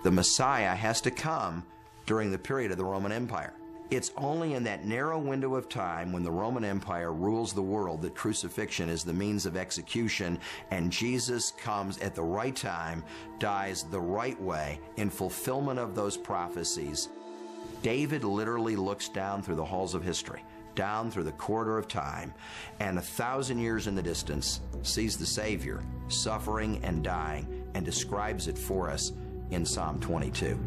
The Messiah has to come during the period of the Roman Empire. It's only in that narrow window of time when the Roman Empire rules the world that crucifixion is the means of execution, and Jesus comes at the right time, dies the right way, in fulfillment of those prophecies. David literally looks down through the halls of history, down through the corridor of time, and 1,000 years in the distance sees the Savior suffering and dying, and describes it for us in Psalm 22.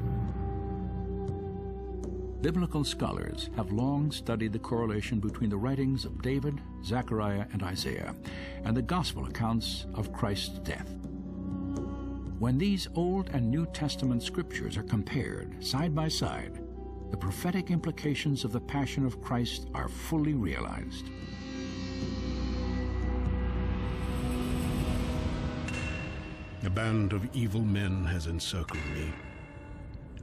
Biblical scholars have long studied the correlation between the writings of David, Zechariah, and Isaiah, and the gospel accounts of Christ's death. When these Old and New Testament scriptures are compared side by side, the prophetic implications of the Passion of Christ are fully realized. A band of evil men has encircled me.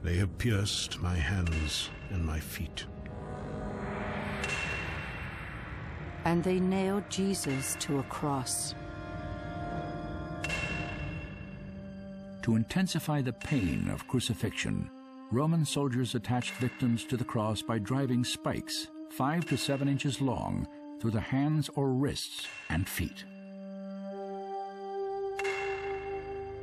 They have pierced my hands and my feet. And they nailed Jesus to a cross. To intensify the pain of crucifixion, Roman soldiers attached victims to the cross by driving spikes 5 to 7 inches long through the hands or wrists and feet.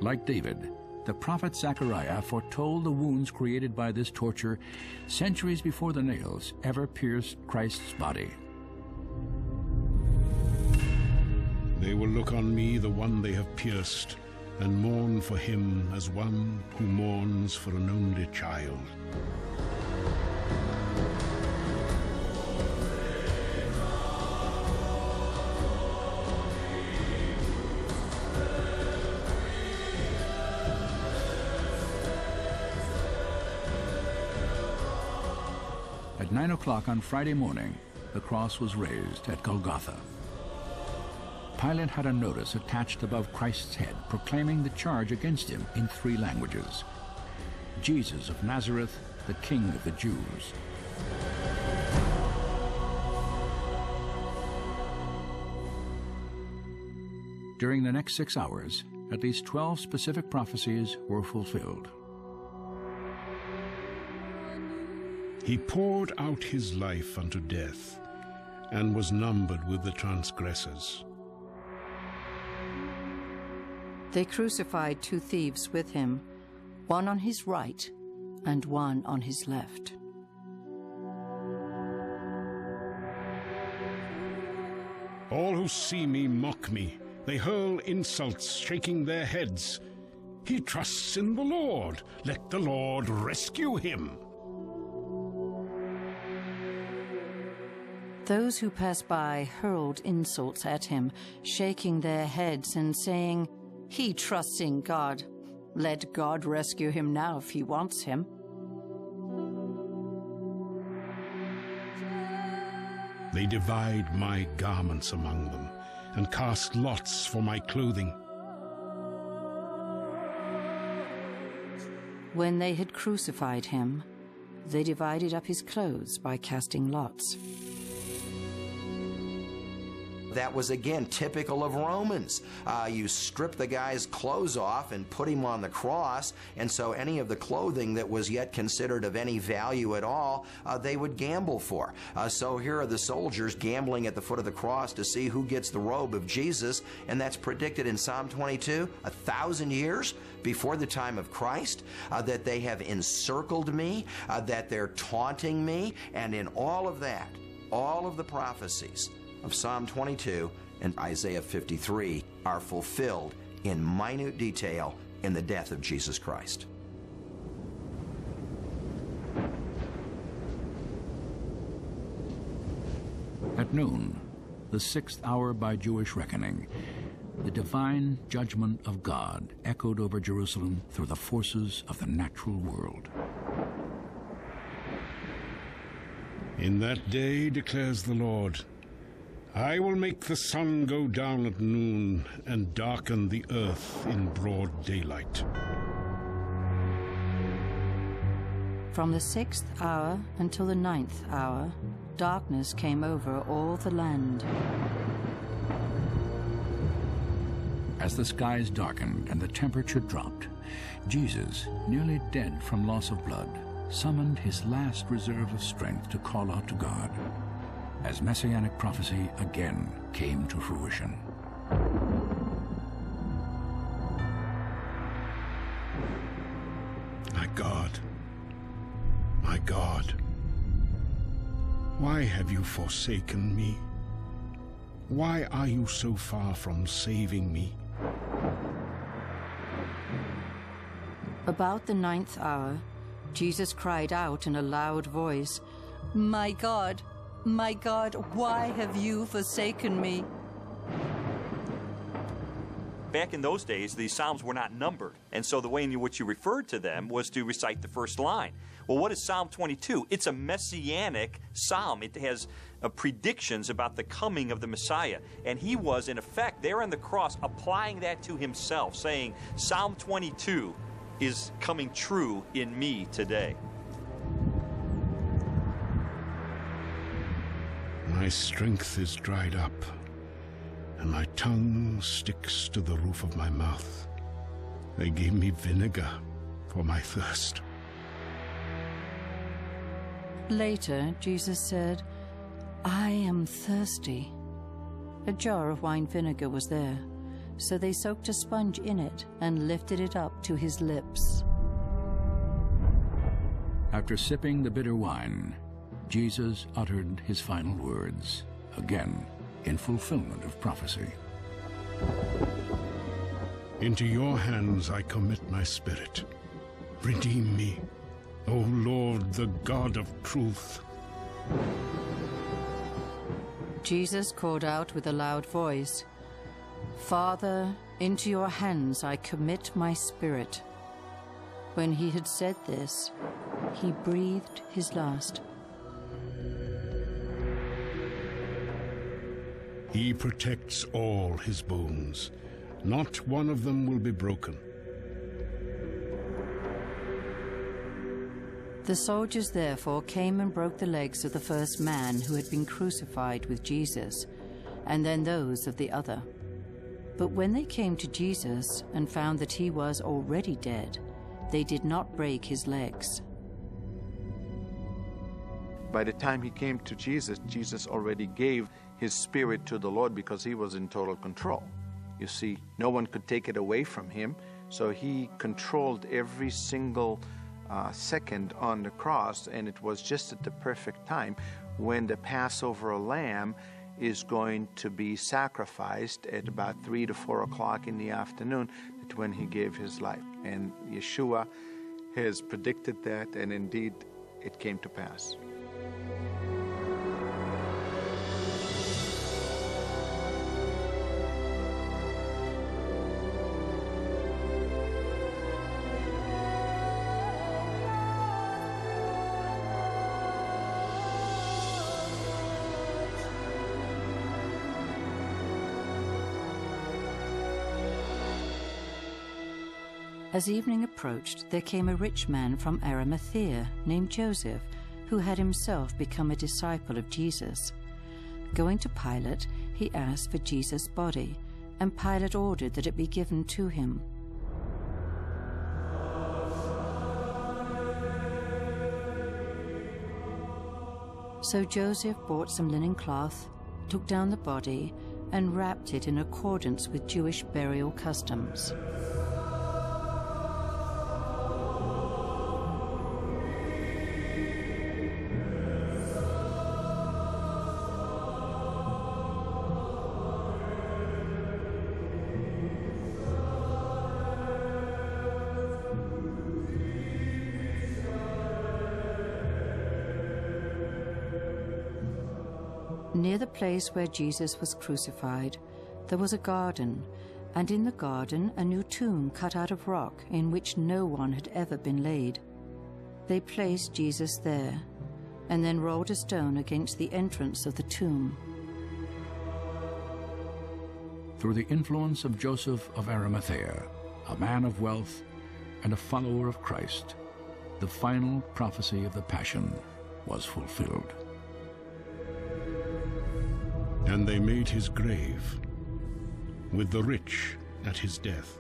Like David, the prophet Zechariah foretold the wounds created by this torture centuries before the nails ever pierced Christ's body. They will look on me, the one they have pierced, and mourn for him as one who mourns for an only child. At 9 o'clock on Friday morning, the cross was raised at Golgotha. Pilate had a notice attached above Christ's head proclaiming the charge against him in 3 languages. Jesus of Nazareth, the King of the Jews. During the next 6 hours, at least 12 specific prophecies were fulfilled. He poured out his life unto death, and was numbered with the transgressors. They crucified 2 thieves with him, one on his right and one on his left. All who see me mock me. They hurl insults, shaking their heads. He trusts in the Lord. Let the Lord rescue him. Those who passed by hurled insults at him, shaking their heads and saying, "He trusts in God. Let God rescue him now if he wants him." They divide my garments among them, and cast lots for my clothing. When they had crucified him, they divided up his clothes by casting lots. That was, again, typical of Romans. You strip the guy's clothes off and put him on the cross, and so any of the clothing that was yet considered of any value at all, they would gamble for. So here are the soldiers gambling at the foot of the cross to see who gets the robe of Jesus, and that's predicted in Psalm 22, 1,000 years before the time of Christ, that they have encircled me, that they're taunting me, and in all of that, all of the prophecies of Psalm 22 and Isaiah 53 are fulfilled in minute detail in the death of Jesus Christ. At noon, the 6th hour by Jewish reckoning, the divine judgment of God echoed over Jerusalem through the forces of the natural world. In that day, declares the Lord, I will make the sun go down at noon and darken the earth in broad daylight. From the 6th hour until the 9th hour, darkness came over all the land. As the skies darkened and the temperature dropped, Jesus, nearly dead from loss of blood, summoned his last reserve of strength to call out to God, as messianic prophecy again came to fruition. My God, why have you forsaken me? Why are you so far from saving me? About the 9th hour, Jesus cried out in a loud voice, my God, why have you forsaken me?" Back in those days, these psalms were not numbered, and so the way in which you referred to them was to recite the first line. Well, what is Psalm 22? It's a messianic psalm. It has predictions about the coming of the Messiah, and he was, in effect, there on the cross, applying that to himself, saying, Psalm 22 is coming true in me today. My strength is dried up, and my tongue sticks to the roof of my mouth. They gave me vinegar for my thirst. Later, Jesus said, "I am thirsty." A jar of wine vinegar was there, so they soaked a sponge in it and lifted it up to his lips. After sipping the bitter wine, Jesus uttered his final words, again in fulfillment of prophecy. Into your hands I commit my spirit. Redeem me, O Lord, the God of truth. Jesus called out with a loud voice, "Father, into your hands I commit my spirit." When he had said this, he breathed his last. He protects all his bones. Not one of them will be broken. The soldiers therefore came and broke the legs of the first man who had been crucified with Jesus, and then those of the other. But when they came to Jesus and found that he was already dead, they did not break his legs. By the time he came to Jesus, Jesus already gave his spirit to the Lord because he was in total control. You see, no one could take it away from him, so he controlled every single second on the cross, and it was just at the perfect time when the Passover lamb is going to be sacrificed at about 3 to 4 o'clock in the afternoon, that's when he gave his life. And Yeshua has predicted that, and indeed it came to pass. As evening approached, there came a rich man from Arimathea named Joseph, who had himself become a disciple of Jesus. Going to Pilate, he asked for Jesus' body, and Pilate ordered that it be given to him. So Joseph bought some linen cloth, took down the body, and wrapped it in accordance with Jewish burial customs. Near the place where Jesus was crucified, there was a garden, and in the garden a new tomb cut out of rock in which no one had ever been laid. They placed Jesus there, and then rolled a stone against the entrance of the tomb. Through the influence of Joseph of Arimathea, a man of wealth and a follower of Christ, the final prophecy of the Passion was fulfilled. And they made his grave with the rich at his death.